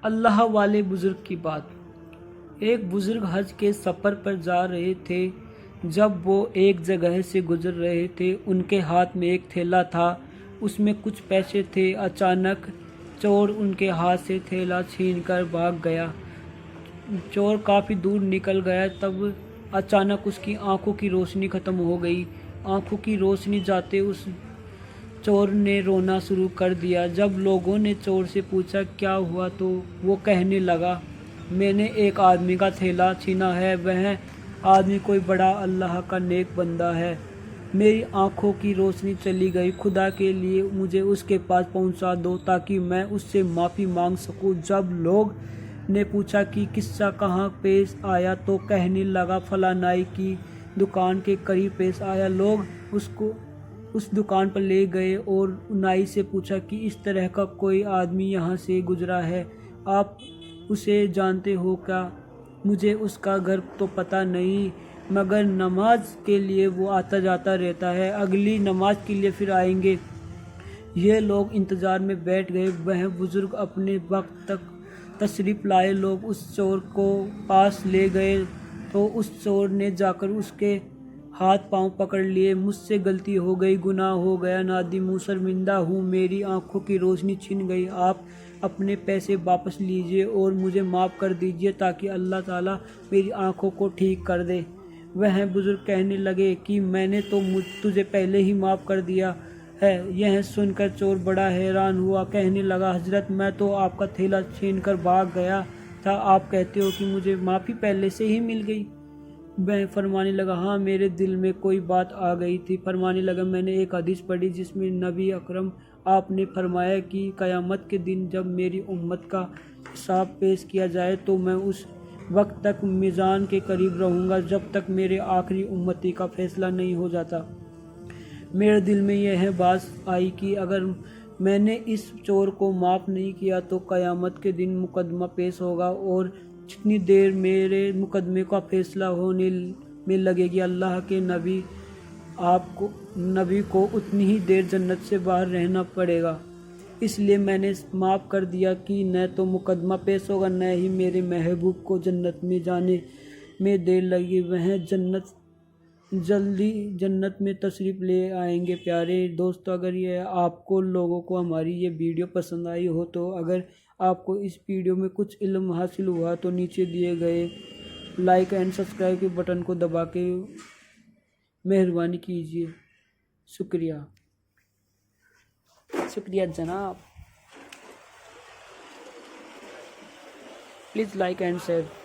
اللہ والے بزرگ کی بات۔ ایک بزرگ حج کے سفر پر جا رہے تھے۔ جب وہ ایک جگہ سے گزر رہے تھے، ان کے ہاتھ میں ایک تھیلا تھا، اس میں کچھ پیسے تھے۔ اچانک چور ان کے ہاتھ سے تھیلا چھین کر بھاگ گیا۔ چور کافی دور نکل گیا، تب اچانک اس کی آنکھوں کی روشنی ختم ہو گئی۔ آنکھوں کی روشنی جاتے اس چور نے رونا شروع کر دیا۔ جب لوگوں نے چور سے پوچھا کیا ہوا تو وہ کہنے لگا، میں نے ایک آدمی کا تھیلا چھینا ہے، وہ آدمی کوئی بڑا اللہ کا نیک بندہ ہے۔ میری آنکھوں کی روشنی چلی گئی، خدا کے لیے مجھے اس کے پاس پہنچا دو تاکہ میں اس سے معافی مانگ سکوں۔ جب لوگ نے پوچھا کہ قصہ کہاں پیش آیا تو کہنے لگا فلاں نائی کی دکان کے قریب پیش آیا۔ لوگ اس دکان پر لے گئے اور نائی سے پوچھا کہ اس طرح کا کوئی آدمی یہاں سے گزرا ہے، آپ اسے جانتے ہو کیا؟ مجھے اس کا گھر تو پتہ نہیں، مگر نماز کے لیے وہ آتا جاتا رہتا ہے، اگلی نماز کے لیے پھر آئیں گے۔ یہ لوگ انتظار میں بیٹھ گئے۔ وہ بزرگ اپنے وقت تک تشریف لائے۔ لوگ اس چور کو پاس لے گئے تو اس چور نے جا کر اس کے ہاتھ پاؤں پکڑ لیے۔ مجھ سے غلطی ہو گئی، گناہ ہو گیا، نادم ہوں، شرمندہ ہوں، میری آنکھوں کی روشنی چھن گئی، آپ اپنے پیسے واپس لیجئے اور مجھے معاف کر دیجئے تاکہ اللہ تعالیٰ میری آنکھوں کو ٹھیک کر دے۔ وہ بزرگ کہنے لگے کہ میں نے تو تجھے پہلے ہی معاف کر دیا ہے۔ یہ سن کر چور بڑا حیران ہوا، کہنے لگا حضرت میں تو آپ کا تھیلا چھین کر بھاگ گیا تھا، آپ کہتے ہو کہ مجھے معافی پہلے سے ہی مل گئی؟ وہ فرمانے لگا ہاں، میرے دل میں کوئی بات آ گئی تھی۔ فرمانے لگا میں نے ایک حدیث پڑھی جس میں نبی اکرم آپ نے فرمایا کہ قیامت کے دن جب میری امت کا حساب پیش کیا جائے تو میں اس وقت تک میزان کے قریب رہوں گا جب تک میرے آخری امتی کا فیصلہ نہیں ہو جاتا۔ میرے دل میں یہ بات آئی کہ اگر میں نے اس چور کو معاف نہیں کیا تو قیامت کے دن مقدمہ پیش ہوگا اور جتنی دیر میرے مقدمے کا فیصلہ ہونے میں لگے گی، اللہ کے نبی کو اتنی ہی دیر جنت سے باہر رہنا پڑے گا۔ اس لیے میں نے معاف کر دیا کہ نہ تو مقدمہ پیش ہوگا نہ ہی میرے محبوب کو جنت میں جانے میں دیر لگی۔ وہ جلدی جنت میں تشریف لے آئیں گے۔ پیارے دوستو، اگر آپ کو لوگوں کو ہماری یہ ویڈیو پسند آئی ہو تو اگر آپ کو اس ویڈیو میں کچھ علم حاصل ہوا تو نیچے دیے گئے لائک اینڈ سبسکرائب کے بٹن کو دبا کے مہربانی کیجیے۔ شکریہ جناب، پلیز لائک اینڈ شیئر۔